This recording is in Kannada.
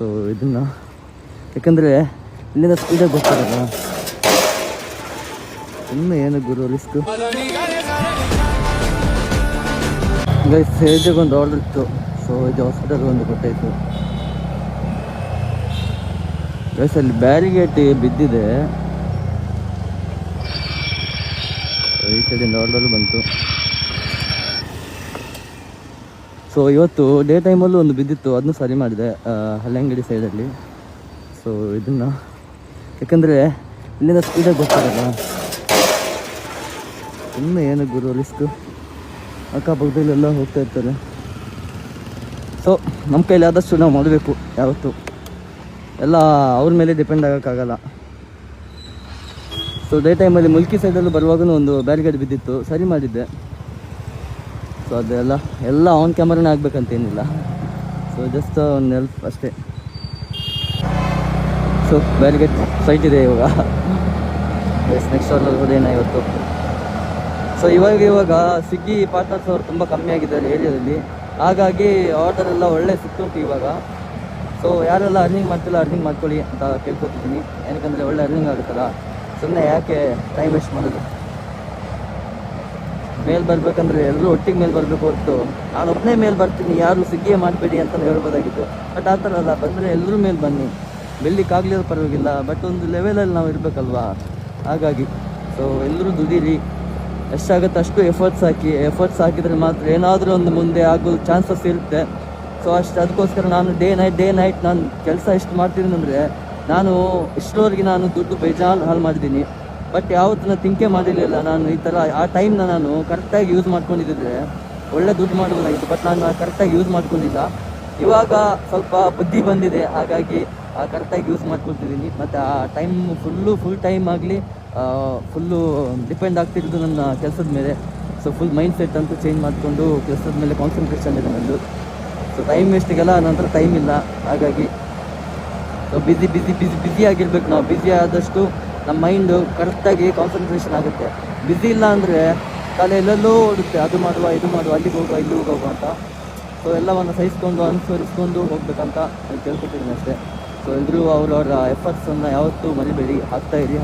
ಸೊ ಇದನ್ನು ಯಾಕಂದರೆ ಇಲ್ಲಿಂದ ಸ್ಪೀಡಾಗಿ ಬರ್ತಾರಲ್ಲ, ಇನ್ನು ಏನು ಗುರು ರಿಸ್ಕು. ಗೈಸ್ ಸ್ಟೇಜಿಗೆ ಒಂದು ಆರ್ಡರ್ ಇತ್ತು, ಸೊ ಇದು ಹಾಸ್ಪಿಟಲ್ ಒಂದು ಗೊತ್ತಾಯಿತು ಗೈಸ್. ಅಲ್ಲಿ ಬ್ಯಾರಿಗೇಟ್ ಬಿದ್ದಿದೆ, ಈ ಕಡೆಯಿಂದ ಆರ್ಡರ್ ಬಂತು. ಸೊ ಇವತ್ತು ಡೇ ಟೈಮಲ್ಲೂ ಒಂದು ಬಿದ್ದಿತ್ತು, ಅದನ್ನು ಸರಿ ಮಾಡಿದೆ ಹಲ್ಲಂಗಡಿ ಸೈಡಲ್ಲಿ. ಸೊ ಇದನ್ನು ಯಾಕಂದರೆ ಇಲ್ಲಿಂದ ಸ್ಪೀಡಾಗಿ ಬರ್ತಾರಲ್ಲ, ಇನ್ನು ಏನು ಗುರು ರಿಸ್ಕು. ಅಕ್ಕಪಕ್ಕದಲ್ಲೆಲ್ಲ ಹೋಗ್ತಾ ಇರ್ತಾರೆ. ಸೊ ನಮ್ಮ ಕೈಲಿ ಆದಷ್ಟು ನಾವು ಮಾಡಬೇಕು. ಯಾವತ್ತು ಎಲ್ಲ ಅವ್ರ ಮೇಲೆ ಡಿಪೆಂಡ್ ಆಗೋಕ್ಕಾಗಲ್ಲ. ಸೊ ಡೇ ಟೈಮಲ್ಲಿ ಮುಲ್ಕಿ ಸೈಡಲ್ಲೂ ಬರುವಾಗೂ ಒಂದು ಬ್ಯಾರಿಗೇಡ್ ಬಿದ್ದಿತ್ತು, ಸರಿ ಮಾಡಿದ್ದೆ. ಸೊ ಅದೆಲ್ಲ ಆನ್ ಕ್ಯಾಮರಾನೇ ಆಗಬೇಕಂತೇನಿಲ್ಲ. ಸೊ ಜಸ್ಟ್ ಒಂದು ಹೆಲ್ಪ್ ಅಷ್ಟೇ. ಸೊ ಬ್ಯಾರಿಗೇಡ್ ಸೈಟ್ ಇದೆ ಇವಾಗ. ನೆಕ್ಸ್ಟ್ ಆರ್ಡರ್ ಹೋದೇನ ಇವತ್ತು. ಸೊ ಇವಾಗ ಸ್ವಿಗ್ಗಿ ಪಾರ್ಟ್ನರ್ಸ್ ಅವರು ತುಂಬ ಕಮ್ಮಿ ಆಗಿದ್ದಾರೆ ಏರಿಯಾದಲ್ಲಿ, ಹಾಗಾಗಿ ಆರ್ಡರ್ ಎಲ್ಲ ಒಳ್ಳೆ ಸಿಕ್ತುಂಟು ಇವಾಗ. ಸೊ ಯಾರೆಲ್ಲ ಅರ್ನಿಂಗ್ ಮಾಡ್ತಿಲ್ಲ ಅರ್ನಿಂಗ್ ಮಾಡ್ಕೊಳ್ಳಿ ಅಂತ ಕೇಳ್ಕೊತಿದ್ದೀನಿ. ಏನಕ್ಕಂದರೆ ಒಳ್ಳೆ ಅರ್ನಿಂಗ್ ಆಗುತ್ತಲ್ಲ, ಸುಮ್ಮನೆ ಯಾಕೆ ಟೈಮ್ ವೇಸ್ಟ್ ಮಾಡೋದು. ಮೇಲ್ ಬರಬೇಕಂದ್ರೆ ಎಲ್ಲರೂ ಒಟ್ಟಿಗೆ ಮೇಲೆ ಬರಬೇಕು ಹೊರತು ನಾನೊಬ್ಬನೇ ಮೇಲೆ ಬರ್ತೀನಿ ಯಾರು ಸ್ವಿಗ್ಗಿಯೇ ಮಾಡಬೇಡಿ ಅಂತ ಹೇಳ್ಬೋದಾಗಿತ್ತು. ಬಟ್ ಆ ಥರ ಅಲ್ಲ, ಬಂದರೆ ಎಲ್ಲರೂ ಮೇಲೆ ಬನ್ನಿ, ಬೆಳ್ಳಿಕ್ಕಾಗಲಿರೋ ಪರವಾಗಿಲ್ಲ, ಬಟ್ ಒಂದು ಲೆವೆಲಲ್ಲಿ ನಾವು ಇರಬೇಕಲ್ವಾ. ಹಾಗಾಗಿ ಸೊ ಎಲ್ಲರೂ ದುಡೀರಿ, ಎಷ್ಟಾಗುತ್ತೆ ಅಷ್ಟು ಎಫರ್ಟ್ಸ್ ಹಾಕಿದರೆ ಮಾತ್ರ ಏನಾದರೂ ಒಂದು ಮುಂದೆ ಆಗೋ ಚಾನ್ಸಸ್ ಇರುತ್ತೆ. ಸೊ ಅದಕ್ಕೋಸ್ಕರ ನಾನು ಡೇ ನೈಟ್ ನಾನು ಕೆಲಸ ಎಷ್ಟು ಮಾಡ್ತೀನಿ ಅಂದರೆ, ನಾನು ಇಷ್ಟರವರೆಗೆ ನಾನು ದುಡ್ಡು ಬೇಜಾರು ಹಾಳು ಮಾಡಿದ್ದೀನಿ. ಬಟ್ ಯಾವತ್ತೂ ಥಿಂಕೇ ಮಾಡಿರಲಿಲ್ಲ ನಾನು ಈ ಥರ ಆ ಟೈಮ್ನ ನಾನು ಕರೆಕ್ಟಾಗಿ ಯೂಸ್ ಮಾಡ್ಕೊಂಡಿದ್ದರೆ ಒಳ್ಳೆ ದುಡ್ಡು ಮಾಡ್ಬೋದಾಗಿತ್ತು. ಬಟ್ ನಾನು ಕರೆಕ್ಟಾಗಿ ಯೂಸ್ ಮಾಡ್ಕೊಂಡಿಲ್ಲ. ಇವಾಗ ಸ್ವಲ್ಪ ಬುದ್ಧಿ ಬಂದಿದೆ, ಹಾಗಾಗಿ ಕರೆಕ್ಟಾಗಿ ಯೂಸ್ ಮಾಡ್ಕೊಳ್ತಿದ್ದೀನಿ. ಮತ್ತು ಆ ಟೈಮ್ ಫುಲ್ ಟೈಮ್ ಆಗಲಿ ಫುಲ್ಲು ಡಿಪೆಂಡ್ ಆಗ್ತಿರೋದು ನನ್ನ ಕೆಲಸದ ಮೇಲೆ. ಸೊ ಫುಲ್ ಮೈಂಡ್ ಸೆಟ್ ಅಂತೂ ಚೇಂಜ್ ಮಾಡಿಕೊಂಡು ಕೆಲಸದ ಮೇಲೆ ಕಾನ್ಸಂಟ್ರೇಷನ್ ಇದೆ ನನ್ನದು. ಸೊ ಟೈಮ್ ವೇಸ್ಟಿಗೆಲ್ಲ ನಂತರ ಟೈಮ್ ಇಲ್ಲ. ಹಾಗಾಗಿ ಸೊ ಬ್ಯುಸಿ ಆಗಿರ್ಬೇಕು ನಾವು. ಬ್ಯುಸಿ ಆದಷ್ಟು ನಮ್ಮ ಮೈಂಡು ಕರೆಕ್ಟಾಗಿ ಕಾನ್ಸಂಟ್ರೇಷನ್ ಆಗುತ್ತೆ. ಬ್ಯುಸಿ ಇಲ್ಲ ಅಂದರೆ ತಲೆ ಎಲ್ಲೆಲ್ಲೋ ಓಡುತ್ತೆ, ಅದು ಮಾಡುವ ಇದು ಮಾಡುವ, ಅಲ್ಲಿಗೆ ಹೋಗುವ ಇಲ್ಲಿಗೆ ಹೋಗುವ ಅಂತ. ಸೊ ಎಲ್ಲವನ್ನು ಸಹಿಸ್ಕೊಂಡು ಅನುಸರಿಸ್ಕೊಂಡು ಹೋಗ್ಬೇಕಂತ ಕೇಳ್ಕೊತಿದ್ದೀನಿ ಅಷ್ಟೇ. ಸೊ ಎಲ್ಲರೂ ಅವರವರ ಎಫರ್ಟ್ಸನ್ನು ಯಾವತ್ತೂ ಮರಿಬೇಡಿ, ಹಾಕ್ತಾಯಿರಿ.